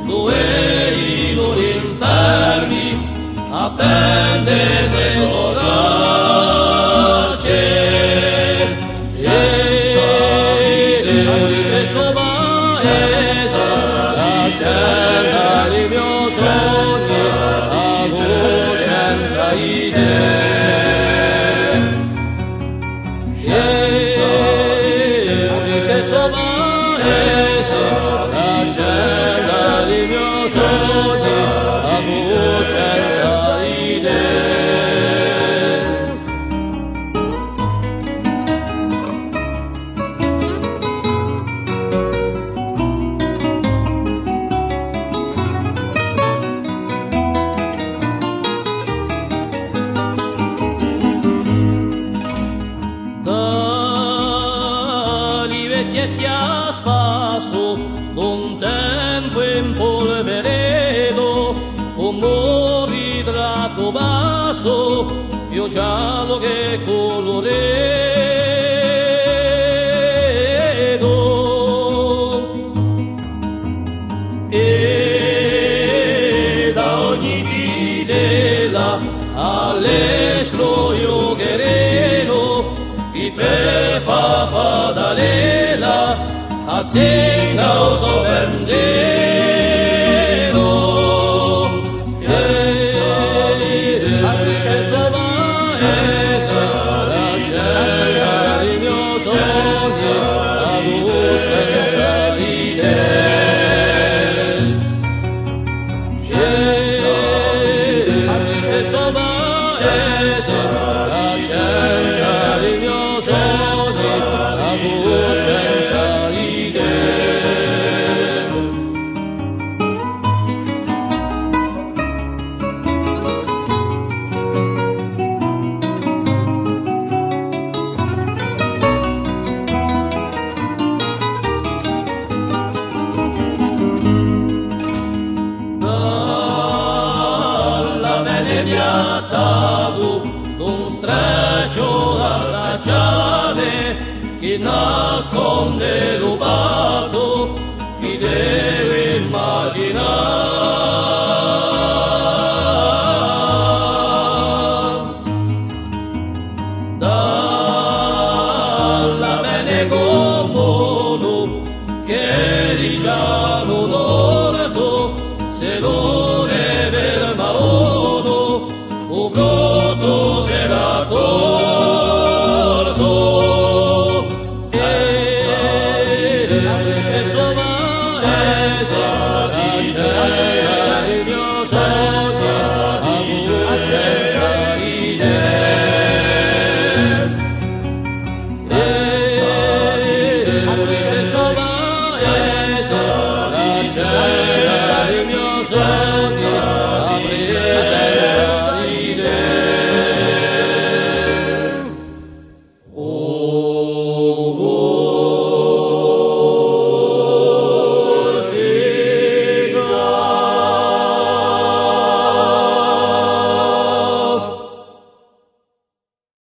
dove i loro infermi appendono le soracce. Alice Sobaese, la certa di mio sogno, la coscienza di te. Alice Sobaese, la certa di mio sogno, la coscienza di te. Vecchietti a spasso, d'un tempo in polveredo, con ritrato basso, più giallo che coloredo. E da ogni cidella all'escroio guerrero, chi prefa fadalela, azienda o sovendero. Alice Sobaese, la certa di mio sogno, la coscienza di te. Alice Sobaese, la certa di mio sogno, la coscienza di te. Dalla bene piattato d'un streccio da stracciare, chi nasconde rubato, chi deve immaginare. Dalla bene gommolo che di giallo dorto se lo